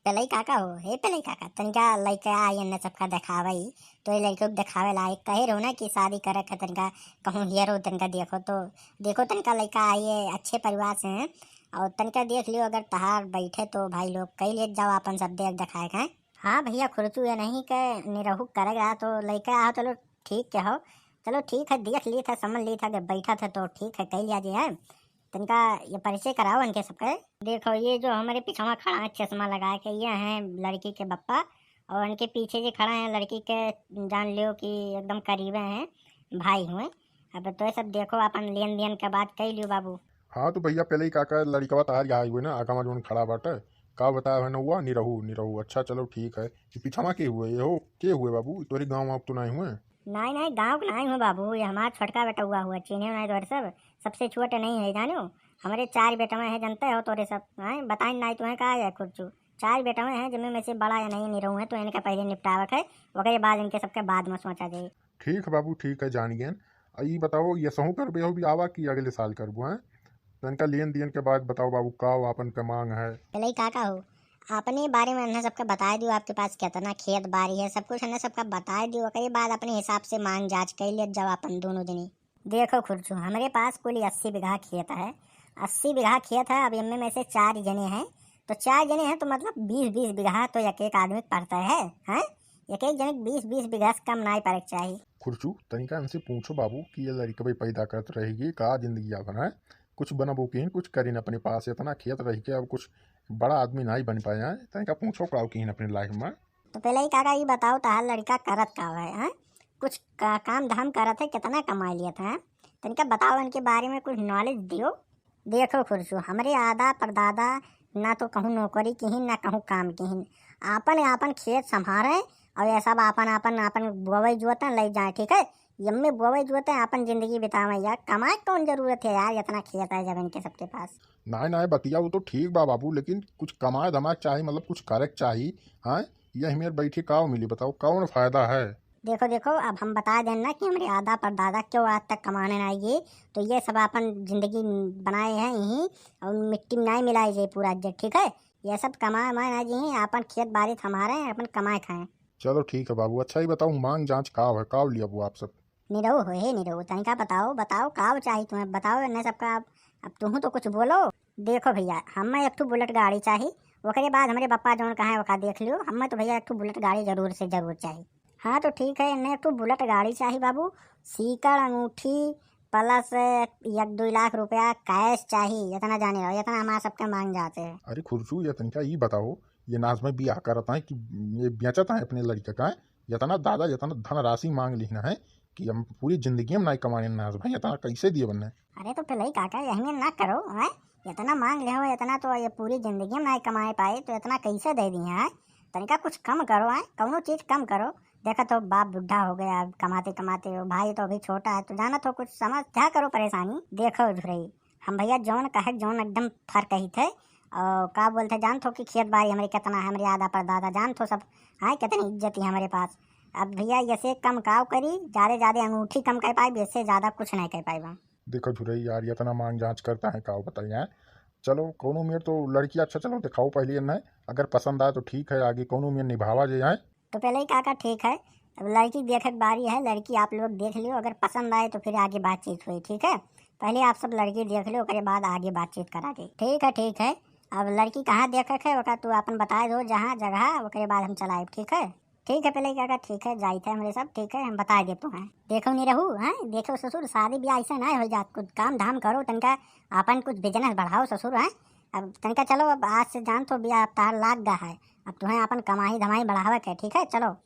पेलई काका हो हे पेलई काका तनिका लइका आई ने सबका देखावई तो ये लइको के देखावे लायक कहे रहो ना कि शादी करे के तनिका कहूँ हियर हो तनिका देखो तनिका लइका आई है अच्छे परिवार से हैं और तनिका देख लियो अगर तहार बैठे तो भाई लोग कई ले जाओ अपन सब देख दिखाए हैं। हाँ भैया खुरचू ये नहीं के निरहू करेगा तो लइका आओ चलो ठीक के हो चलो ठीक है देख लिए था समझ लिए था कि बैठा था तो ठीक है कह लिया जी है तनिका ये परिचय कराओ इनके सबके। देखो ये जो हमारे पीछे खड़ा है चश्मा लगा के ये हैं लड़की के बप्पा और इनके पीछे जो खड़ा है लड़की के जान लियो कि एकदम करीबे हैं भाई हुए। अब तो ये सब देखो अपन लेन देन के बात कह लियो बाबू। हाँ तो भैया पहले ही काका लड़कवा तार यहाँ हुए ना आगा जोन खड़ा बाटे का बताया है ना हुआ निरहू निरहू अच्छा चलो ठीक है ये पीछा के हुए ये हो के हुए बाबू तोरी गाँव आप तो नहीं हुए। नहीं गाँव का नहीं हो बाबू ये हमारा छोटका बेटा हुआ चीने नहीं तो सब सबसे छोटे नहीं है जानो हमारे 4 बेटा में है जनता हो तोरे सब हैं बताए नहीं तुम्हें कहा है खुर्चू 4 बेटा में है जिनमें में से बड़ा या नहीं रहूँ है तो इनका पहले निपटावक है वगैरह बाद इनके सबके बाद में सोचा जाए। ठीक है बाबू ठीक है जान गए ये बताओ ये सहू कर हो भी आवा कि अगले साल करबो हैं तो इनका लेन देन के बाद बताओ बाबू का आपन का मांग है। पहले ही काका हो अपने बारे में हमने सबका बता दियो आपके पास कितना खेत बाड़ी है सब कुछ हमने सबका बता दियो कई बाद अपने हिसाब से मांग जांच कर लिया जब अपन दोनों दिन। देखो खुर्चू हमारे पास कुल 80 बीघा खेत है 80 बीघा खेत है अब इनमें में से 4 जने हैं तो 4 जने हैं तो मतलब 20-20 बीघा तो एक आदमी पड़ता है हैं एक जने 20-20 बीघा से कम नहीं पड़े चाहिए। खुर्चू तनिका इनसे पूछो बाबू कि ये लड़की भाई पैदा करते रहेगी का जिंदगी यापन है कुछ बनबो की कुछ करीन अपने पास इतना खेत रह के अब कुछ बड़ा आदमी नहीं बन पाया है तनिका पूछो काओ की अपनी लाइफ में। तो पहले ही काका ये बताओ तार लड़का करत का है कुछ काम धाम करत है कितना कमा लिया था तनिका बताओ इनके बारे में कुछ नॉलेज दियो। देखो खुर्चू हमारे आदा परदादा ना तो कहूँ नौकरी की ना कहूँ काम की आपन खेत संभाले और ये सब आपन बोवई जोतन ले जाए ठीक है यम्मे बोवई जोते अपन जिंदगी बितावे यार कमाए कौन जरूरत है यार इतना खेत है जब इनके सबके पास। नहीं बतिया वो तो ठीक बा बाबू लेकिन कुछ कमाए धमाए चाहिए मतलब कुछ करे चाहिए। हाँ ये हमें बैठी काव मिली बताओ कौन फायदा है। देखो अब हम बता देना कि हमारे आदा परदादा क्यों आज तक कमाने नहीं गए तो ये सब अपन जिंदगी बनाए हैं यहीं और मिट्टी में नहीं मिलाई जाए पूरा ठीक है ये सब कमाए माए ना जी अपन खेत बाड़ी हमारे अपन कमाए खाएं। चलो ठीक है बाबू अच्छा ही बताओ मांग जांच काव है काव लिया वो आप सब। निरहु हो हे निरहु तनिका बताओ काव चाहिए तुम्हें बताओ इन्हें सबका अब तुम तो कुछ बोलो। देखो भैया हमें एक बुलेट गाड़ी चाहिए वकरे बाद हमारे पप्पा जौन कहा वका देख लियो हमें तो भैया एक बुलेट गाड़ी जरूर से जरूर चाहिए। हाँ तो ठीक है इन्हें एक बुलेट गाड़ी चाहिए बाबू सीकड़ अंगूठी प्लस 1-2 लाख रुपया कैश चाहिए इतना जाने रहो इतना हमारे सबके मांग जाते हैं। अरे खुर्चू ये तनिका ये बताओ ये नाज में भी करता है कि ये बेचता है अपने लड़के का इतना दादा इतना धन राशि मांग लेना है कि हम पूरी जिंदगी में नहीं कमाने नाज भाई इतना कैसे दिए बनने। अरे तो पहले ही काका यही ना करो है इतना मांग ले हो इतना तो ये पूरी जिंदगी में नहीं कमाए पाए तो इतना कैसे दे दिए हैं तनिका कुछ कम करो है कौनो चीज कम करो। देखा तो बाप बुढ़ा हो गया कमाते कमाते हो भाई तो अभी छोटा है तो जाना तो कुछ समझ क्या करो परेशानी। देखो झुरई हम भैया जौन कहे जौन एकदम फर्क ही थे और का बोलते जान थो कि खेत बाड़ी हमारे कितना है हमारे आदा परदादा जान थो सब हाँ कितनी इज्जत है हमारे पास। अब भैया ऐसे कम काव करी ज्यादा अंगूठी कम कर पाए इससे ज्यादा कुछ नहीं कर पाएगा। देखो झुरई यार इतना मांग जांच करता है काव बताइए चलो कोनो मेर तो लड़की अच्छा चलो दिखाओ पहले न अगर पसंद आए तो ठीक है आगे कोनो मेर निभावा जाए। तो पहले ही काका ठीक है अब लड़की देखे बारी है लड़की आप लोग देख लियो अगर पसंद आए तो फिर आगे बातचीत हुई ठीक है पहले आप सब लड़की देख लो उसके बाद आगे बातचीत करा दे ठीक है। अब लड़की कहाँ देखे है वो तू अपन बता दो जहाँ जगह उसके बाद हम चलाए ठीक है पहले काका ठीक है जाए थे हमारे सब ठीक है हम बता देते हैं। देखो नहीं रहू है देखो ससुर शादी ब्याह ऐसा ना हो जात कुछ काम धाम करो तनका अपन कुछ बिजनेस बढ़ाओ ससुर है अब तनका चलो अब आज से जान तो ब्याह तार लाग गया है अब तुम्हें अपन कमाई धमाई बढ़ावे के ठीक है चलो।